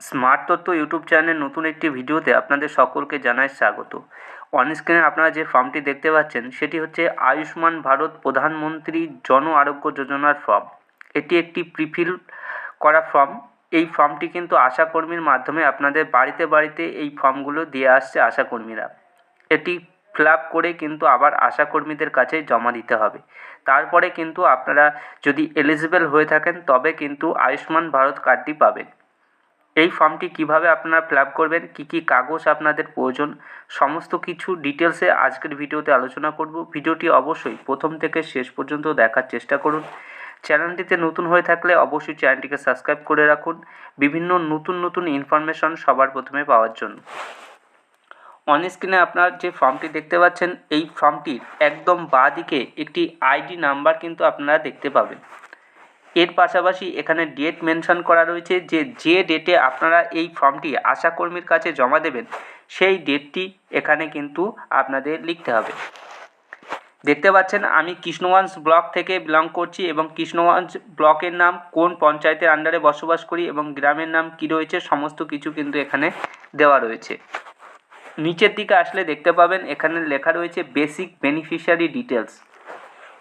Smart তথ্য YouTube চ্যানেলের নতুন একটি ভিডিওতে আপনাদের সকলকে জানাই স্বাগত। অন স্ক্রিনে আপনারা যে ফর্মটি দেখতে পাচ্ছেন সেটি হচ্ছে আয়ুষ্মান ভারত প্রধানমন্ত্রী জন আরোগ্য যোজনার ফর্ম। এটি একটি প্রিফিল করা ফর্ম। এই ফর্মটি কিন্তু আশাকর্মীর মাধ্যমে আপনাদের বাড়িতে বাড়িতে এই ফর্মগুলো দিয়ে আসছে আশাকর্মীরা। এটি ফিল আপ করে কিন্তু আবার আশাকর্মীদের কাছে জমা দিতে হবে। তারপরে কিন্তু আপনারা যদি এলিজিবল হয়ে থাকেন তবে কিন্তু আয়ুষ্মান ভারত কার্ডটি পাবেন। এই ফর্মটি কিভাবে আপনারা ফিল আপ করবেন, কী কী কাগজ আপনাদের প্রয়োজন, সমস্ত কিছু ডিটেলসে আজকের ভিডিওতে আলোচনা করব। ভিডিওটি অবশ্যই প্রথম থেকে শেষ পর্যন্ত দেখার চেষ্টা করুন। চ্যানেলটিতে নতুন হয়ে থাকলে অবশ্যই চ্যানেলটিকে সাবস্ক্রাইব করে রাখুন বিভিন্ন নতুন ইনফরমেশন সবার প্রথমে পাওয়ার জন্য। অন স্ক্রিনে আপনার যে ফর্মটি দেখতে পাচ্ছেন, এই ফর্মটির একদম বাঁ দিকে একটি আইডি নাম্বার কিন্তু আপনারা দেখতে পাবেন। এর পাশাপাশি এখানে ডেট মেনশন করা রয়েছে যে ডেটে আপনারা এই ফর্মটি আশাকর্মীর কাছে জমা দেবেন সেই ডেটটি এখানে কিন্তু আপনাদের লিখতে হবে। দেখতে পাচ্ছেন আমি কৃষ্ণগঞ্জ ব্লক থেকে বিলং করছি এবং কৃষ্ণগঞ্জ ব্লকের নাম কোন পঞ্চায়েতের আন্ডারে বসবাস করি এবং গ্রামের নাম কি রয়েছে সমস্ত কিছু কিন্তু এখানে দেওয়া রয়েছে। নিচের দিকে আসলে দেখতে পাবেন এখানে লেখা রয়েছে বেসিক বেনিফিশিয়ারি ডিটেলস।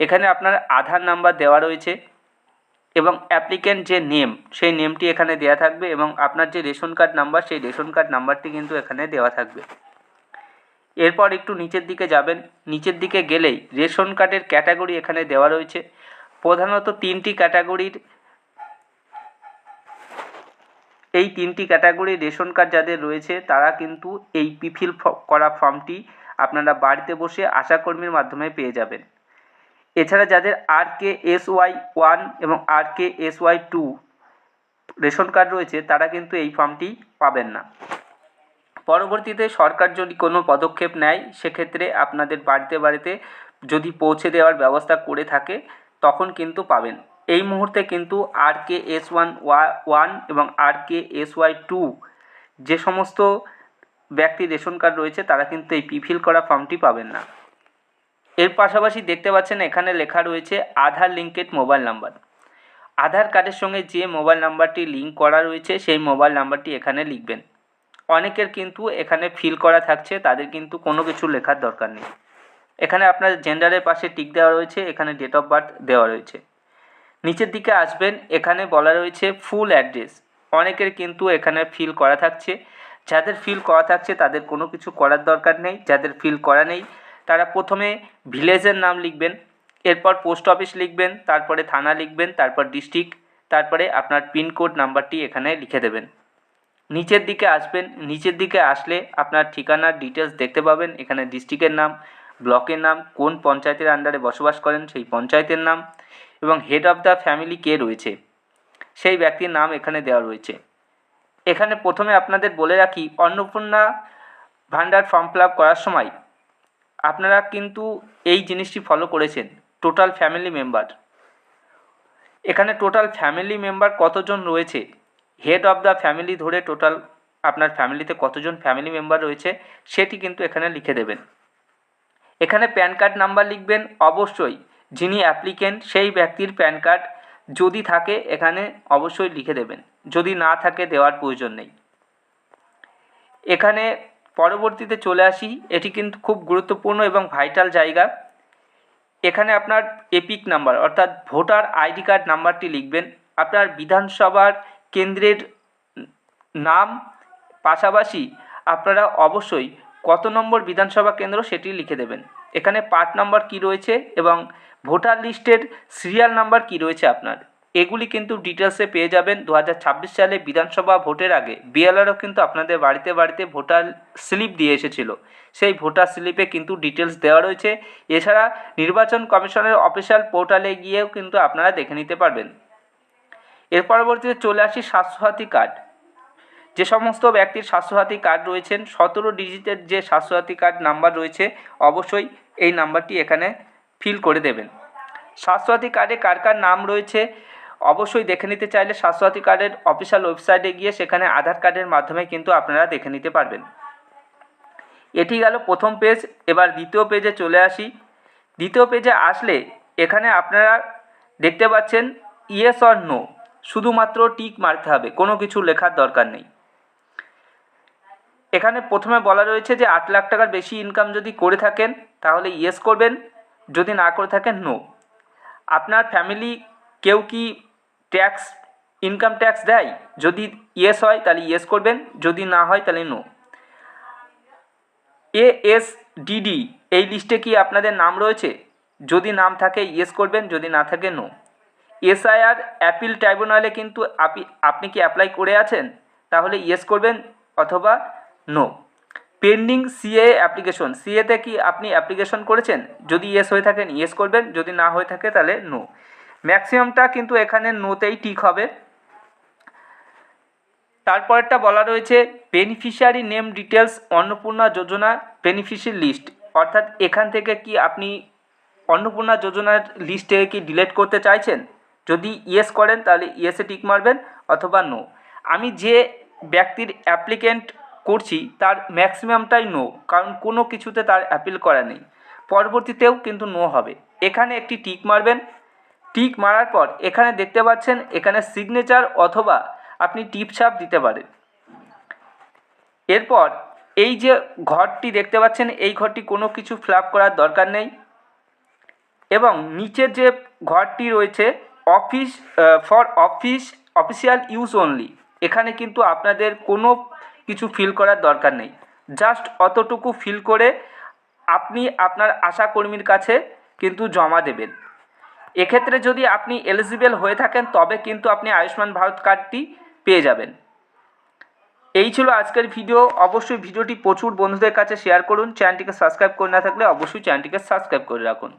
এখানে আপনার আধার নাম্বার দেওয়া রয়েছে এবং অ্যাপ্লিক্যান্ট যে নেম সেই নেমটি এখানে দেওয়া থাকবে এবং আপনার যে রেশন কার্ড নাম্বার সেই রেশন কার্ড নাম্বারটি কিন্তু এখানে দেওয়া থাকবে। এরপর একটু নিচের দিকে যাবেন, নিচের দিকে গেলেই রেশন কার্ডের ক্যাটাগরি এখানে দেওয়া রয়েছে। প্রধানত তিনটি ক্যাটাগরি রেশন কার্ড যাদের রয়েছে তারা কিন্তু এই প্রিফিল করা ফর্মটি আপনারা বাড়িতে বসে আশাকর্মীর মাধ্যমে পেয়ে যাবেন। এছাড়া যাদের RKSY1 এবং RKSY2 রেশন কার্ড রয়েছে তারা কিন্তু এই ফর্মটি পাবেন না। পরবর্তীতে সরকার যদি কোনো পদক্ষেপ নেয় সেক্ষেত্রে আপনাদের বাড়িতে বাড়িতে যদি পৌঁছে দেওয়ার ব্যবস্থা করে থাকে তখন কিন্তু পাবেন। এই মুহূর্তে কিন্তু RKS1 এবং RKSY2 যে সমস্ত ব্যক্তির রেশন কার্ড রয়েছে তারা কিন্তু এই প্রিফিল করা ফর্মটি পাবেন না। এর পাশাপাশি দেখতে পাচ্ছেন এখানে লেখা রয়েছে আধার লিঙ্কেড মোবাইল নাম্বার। আধার কার্ডের সঙ্গে যে মোবাইল নাম্বারটি লিঙ্ক করা রয়েছে সেই মোবাইল নাম্বারটি এখানে লিখবেন। অনেকের কিন্তু এখানে ফিল করা থাকছে, তাদের কিন্তু কোনো কিছু লেখার দরকার নেই। এখানে আপনার জেন্ডারের পাশে টিক দেওয়া রয়েছে, এখানে ডেট অফ বার্থ দেওয়া রয়েছে। নিচের দিকে আসবেন, এখানে বলা রয়েছে ফুল অ্যাড্রেস। অনেকের কিন্তু এখানে ফিল করা থাকছে, যাদের ফিল করা থাকছে তাদের কোনো কিছু করার দরকার নেই। যাদের ফিল করা নেই তারা প্রথমে ভিলেজের নাম লিখবেন, এরপর পোস্ট অফিস লিখবেন, তারপরে থানা লিখবেন, তারপর ডিস্ট্রিক্ট, তারপরে আপনার পিনকোড নাম্বারটি এখানে লিখে দেবেন। নিচের দিকে আসবেন, নিচের দিকে আসলে আপনার ঠিকানার ডিটেলস দেখতে পাবেন। এখানে ডিস্ট্রিক্টের নাম, ব্লকের নাম, কোন পঞ্চায়েতের আন্ডারে বসবাস করেন সেই পঞ্চায়েতের নাম এবং হেড অফ দ্য ফ্যামিলি কে রয়েছে সেই ব্যক্তির নাম এখানে দেওয়া রয়েছে। এখানে প্রথমে আপনাদের বলে রাখি, অন্নপূর্ণা ভান্ডার ফর্ম ফিল আপ করার সময় আপনারা কিন্তু এই জিনিসটি ফলো করেছেন, টোটাল ফ্যামিলি মেম্বার। এখানে টোটাল ফ্যামিলি মেম্বার কতজন রয়েছে, হেড অফ দ্য ফ্যামিলি ধরে টোটাল আপনার ফ্যামিলিতে কতজন ফ্যামিলি মেম্বার রয়েছে সেটি কিন্তু এখানে লিখে দেবেন। এখানে প্যান কার্ড নাম্বার লিখবেন অবশ্যই, যিনি অ্যাপ্লিকেন্ট সেই ব্যক্তির প্যান কার্ড যদি থাকে এখানে অবশ্যই লিখে দেবেন, যদি না থাকে দেওয়ার প্রয়োজন নেই। এখানে পরবর্তীতে চলে আসি, এটি কিন্তু খুব গুরুত্বপূর্ণ এবং ভাইটাল জায়গা। এখানে আপনার এপিক নাম্বার অর্থাৎ ভোটার আইডি কার্ড নাম্বারটি লিখবেন, আপনার বিধানসভার কেন্দ্রের নাম, পাশাপাশি আপনারা অবশ্যই কত নম্বর বিধানসভা কেন্দ্র সেটি লিখে দেবেন। এখানে পার্ট নাম্বার কি রয়েছে এবং ভোটার লিস্টের সিরিয়াল নাম্বার কি রয়েছে আপনার, এগুলি কিন্তু ডিটেলসে পেয়ে যাবেন। 2026 সালে বিধানসভা ভোটের আগে বিএলআরও কিন্তু আপনাদের বাড়িতে বাড়িতে ভোটার স্লিপ দিয়ে এসেছিল, সেই ভোটার স্লিপে কিন্তু ডিটেলস দেওয়া রয়েছে। এছাড়া নির্বাচন কমিশনের অফিসিয়াল পোর্টালে গিয়েও কিন্তু আপনারা দেখে নিতে পারবেন। এর পরবর্তীতে চলে আসি স্বাস্থ্যসাথী কার্ড। যে সমস্ত ব্যক্তির স্বাস্থ্যসাথী কার্ড রয়েছেন 17 ডিজিটের যে স্বাস্থ্যসাথী কার্ড নাম্বার রয়েছে অবশ্যই এই নাম্বারটি এখানে ফিল করে দেবেন। স্বাস্থ্যসাথী কার্ডে কার কার নাম রয়েছে অবশ্যই দেখে নিতে চাইলে স্বাস্থ্যসাথী কার্ডের অফিসিয়াল ওয়েবসাইটে গিয়ে সেখানে আধার কার্ডের মাধ্যমে কিন্তু আপনারা দেখে নিতে পারবেন। এটি গেল প্রথম পেজ। এবার দ্বিতীয় পেজে চলে আসি। দ্বিতীয় পেজে আসলে এখানে আপনারা দেখতে পাচ্ছেন ইয়েস অর নো, শুধুমাত্র টিক মারতে হবে, কোনো কিছু লেখার দরকার নেই। এখানে প্রথমে বলা রয়েছে যে 8 লাখ টাকার বেশি ইনকাম যদি করে থাকেন তাহলে ইয়েস করবেন, যদি না করে থাকেন নো। আপনার ফ্যামিলি কেউ কি ট্যাক্স ইনকাম ট্যাক্স দেয়? যদি ইয়েস হয় তাহলে ইয়েস করবেন, যদি না হয় তাহলে নো। ASDD এই লিস্টে কি আপনাদের নাম রয়েছে? যদি নাম থাকে ইয়েস করবেন, যদি না থাকে নো। SIR অ্যাপিল ট্রাইব্যুনালে কিন্তু আপনি কি অ্যাপ্লাই করে আছেন? তাহলে ইয়েস করবেন অথবা নো। পেন্ডিং CA অ্যাপ্লিকেশন, সিএতে কি আপনি অ্যাপ্লিকেশন করেছেন? যদি ইয়েস হয়ে থাকেন ইয়েস করবেন, যদি না হয়ে থাকে তাহলে নো। ম্যাক্সিমামটা কিন্তু এখানে নোতেই ঠিক হবে। তারপরটা বলা রয়েছে বেনিফিশিয়ারি নেম ডিটেলস অন্নপূর্ণা যোজনা বেনিফিশিয়ারি লিস্ট, অর্থাৎ এখান থেকে কি আপনি অন্নপূর্ণা যোজনার লিস্টে কি ডিলিট করতে চাইছেন? যদি ইয়েস করেন তাহলে ইয়েসে টিক মারবেন অথবা নো। আমি যে ব্যক্তির অ্যাপ্লিকেন্ট করছি তার ম্যাক্সিমামটাই নো, কারণ কোনো কিছুতে তার অ্যাপিল করা নেই। পরবর্তীতেও কিন্তু নো হবে। এখানে একটি টিক মারবেন। টিক মারার পর এখানে দেখতে পাচ্ছেন এখানে সিগনেচার অথবা আপনি টিপছাপ দিতে পারেন। এরপর এই যে ঘরটি দেখতে পাচ্ছেন এই ঘরটি কোনো কিছু ফিল আপ করার দরকার নেই, এবং নিচের যে ঘরটি রয়েছে অফিসিয়াল ইউজ অনলি, এখানে কিন্তু আপনাদের কোনো কিছু ফিল করার দরকার নেই। জাস্ট অতটুকু ফিল করে আপনি আপনার আশাকর্মীর কাছে কিন্তু জমা দেবেন। এক্ষেত্রে যদি আপনি এলিজিবল হয়ে থাকেন তবে কিন্তু আপনি আয়ুষ্মান ভারত কার্ডটি পেয়ে যাবেন। এই ছিল আজকের ভিডিও। অবশ্যই ভিডিওটি প্রচুর বন্ধুদের কাছে শেয়ার করুন। চ্যানেলটিকে সাবস্ক্রাইব করে না থাকলে অবশ্যই চ্যানেলটিকে সাবস্ক্রাইব করে রাখুন।